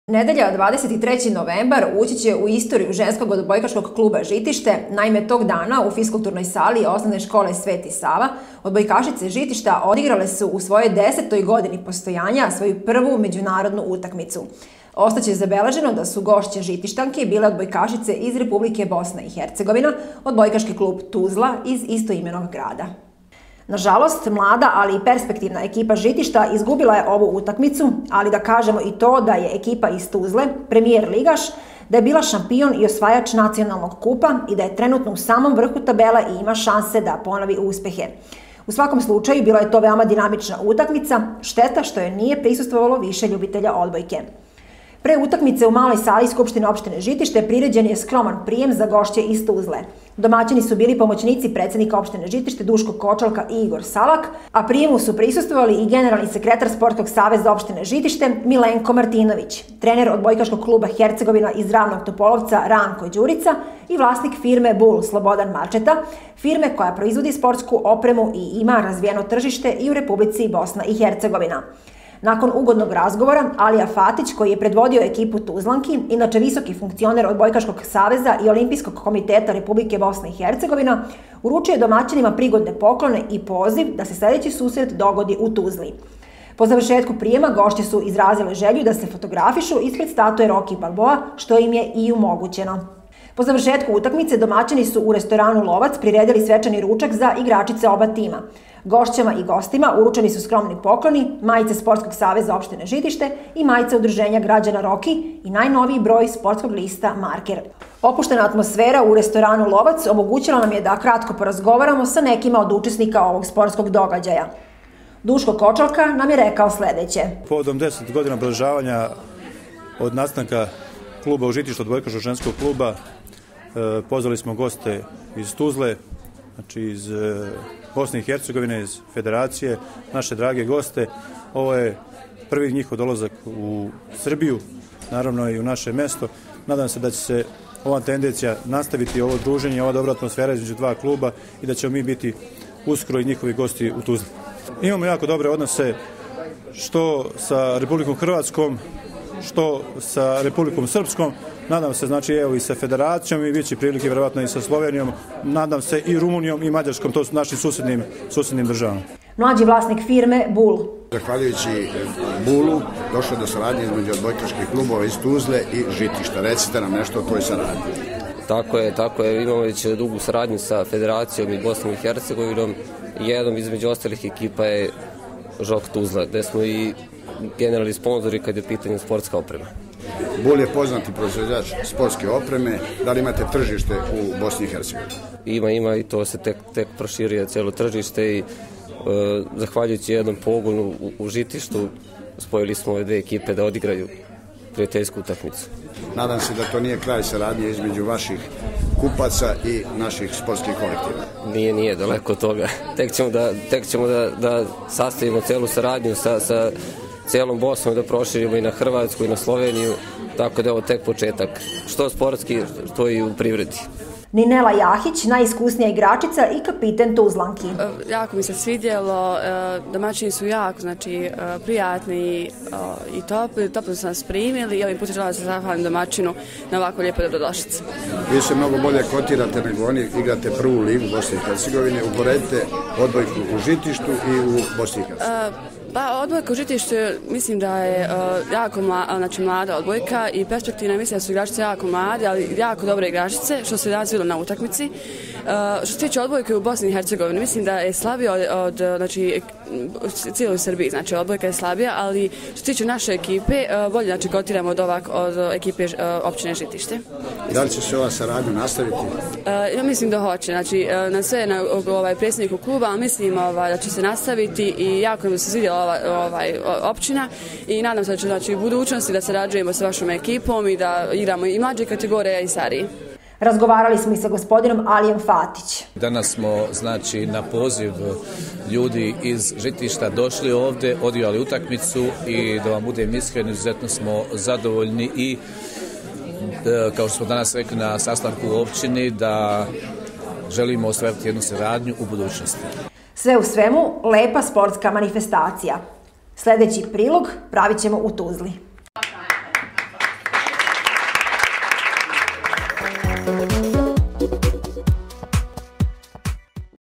Nedelja 23. novembar ući će u istoriju ženskog odbojkaškog kluba Žitište. Naime, tog dana u fiskulturnoj sali osnovne škole Sveti Sava odbojkašice Žitišta odigrale su u svojoj 10. godini postojanja svoju prvu međunarodnu utakmicu. Ostaće zabeleženo da su gošće Žitištanke bile odbojkašice iz Republike Bosna i Hercegovina, odbojkaški klub Tuzla iz istoimenog grada. Nažalost, mlada, ali i perspektivna ekipa Žitišta izgubila je ovu utakmicu, ali da kažemo i to da je ekipa iz Tuzle, premijer ligaš, da je bila šampion i osvajač nacionalnog kupa i da je trenutno u samom vrhu tabela i ima šanse da ponovi uspehe. U svakom slučaju, bila je to veoma dinamična utakmica, šteta što je nije prisustvovalo više ljubitelja odbojke. Pre utakmice u maloj sali Skupštine opštine Žitište priređen je skroman prijem za gošće iz Tuzle. Domaćini su bili pomoćnici predsednika opštine Žitište Duško Kočalka i Igor Salak, a prijemu su prisustvovali i generalni sekretar Sportskog saveza opštine Žitište Milenko Martinović, trener odbojkaškog kluba Hercegovina iz Ravnog Topolovca Ranko Đurica i vlasnik firme Bull Slobodan Marčeta, firme koja proizvodi sportsku opremu i ima razvijeno tržište i u Republici Bosna i Hercegovina. Nakon ugodnog razgovora, Alija Fatić, koji je predvodio ekipu Tuzlanki, inače visoki funkcioner Odbojkaškog saveza i Olimpijskog komiteta Republike Bosne i Hercegovina, uručio je domaćinima prigodne poklone i poziv da se sledeći susret dogodi u Tuzli. Po završetku prijema gošće su izrazile želju da se fotografišu ispred statue Rocky Balboa, što im je i omogućeno. Po završetku utakmice domaćini su u restoranu Lovac priredili svečani ručak za igračice oba tima. Gošćama i gostima uručeni su skromni pokloni, majice Sportskog saveza opštine Žitište i majice udruženja građana Rocky i najnoviji broj sportskog lista Marker. Opuštena atmosfera u restoranu Lovac omogućila nam je da kratko porazgovaramo sa nekima od učesnika ovog sportskog događaja. Duško Kočalka nam je rekao sledeće. Povodom 10 godina obeležavanja od nastanka kluba u Žitištu, odbojkaškog ženskog kluba, pozvali smo goste iz Tuzle, znači iz Bosne i Hercegovine, iz Federacije, naše drage goste. Ovo je prvi njihov dolazak u Srbiju, naravno i u naše mesto. Nadam se da će se ova tendencija nastaviti, ovo druženje, ova dobra atmosfera između dva kluba i da ćemo mi biti uskoro i njihovi gosti u Tuzli. Imamo jako dobre odnose što sa Republikom Hrvatskom, što sa Republikom Srpskom, nadam se, znači, evo i sa Federacijom i bit će prilike vjerovatno i sa Slovenijom, nadam se i Rumunijom i Mađarskom, to su našim susednim državama. Mlađi vlasnik firme Bull. Zahvaljujući Bullu došlo do saradnje između odbojkaških klubova iz Tuzle i Žitišta. Recite nam nešto o toj saradnji. Tako je, imamo već dugu saradnju sa Federacijom i Bosnom i Hercegovinom i jednom između ostalih ekipa je Žok Tuzla, gde smo i generalni sponzori kad je pitanje sportska oprema. Bull je poznati proizvođač sportske opreme. Da li imate tržište u Bosni i Hercegovini? Ima i to se tek proširuje cijelo tržište i zahvaljujući jednom pogonu u Žitištu spojili smo ove dve ekipe da odigraju prijateljsku utakmicu. Nadam se da to nije kraj saradnje između vaših kupaca i naših sportskih kolektiva. Nije daleko od toga. Tek ćemo da sastavimo celu saradnju sa cijelom Bosnom, da proširimo i na Hrvatsku i na Sloveniju, tako da je ovo tek početak. Što sportski, što i u privredi. Ninela Jahić, najiskusnija igračica i kapiten Tuzlanki. Jako mi se svidjelo, domaćini su jako, prijatni i toplo su nas primili i ovim putem želim da se zahvalim domaćinu na ovako lijepo dobrodošlicu. Vi se mnogo bolje kotirate nego oni, igrate prvu ligu Bosne i Hercegovine, uporedite odbojku u Žitištu i u Bosni i Hercegovini. Odbojka u Žitištu mislim da je jako mlada odbojka i perspektivna, mislim da su igračice jako mlade, ali jako dobre igračice, što se razvilo na utakmici. Što se tiče odbojke u Bosni i Hercegovini, mislim da je slabija od cijeloj Srbiji, odbojka je slabija, ali što se tiče naše ekipe, bolje kotiramo od ekipe opštine Žitište. Da li će se ova saradnja nastaviti? Ja mislim da hoće, na sve na predsjedniku kluba, ali mislim da će se nastaviti i jako mi se svidjela općina i nadam se da će u budućnosti da sarađujemo sa vašom ekipom i da igramo i mlađe kategorije i stariji. Razgovarali smo i sa gospodinom Alijem Fatić. Danas smo, na poziv ljudi iz Žitišta došli ovde, odigrali utakmicu i da vam budem iskren, izuzetno smo zadovoljni i kao što smo danas rekli na sastanku u općini, da želimo ostvariti jednu saradnju u budućnosti. Sve u svemu, lepa sportska manifestacija. Sljedeći prilog pravit ćemo u Tuzli.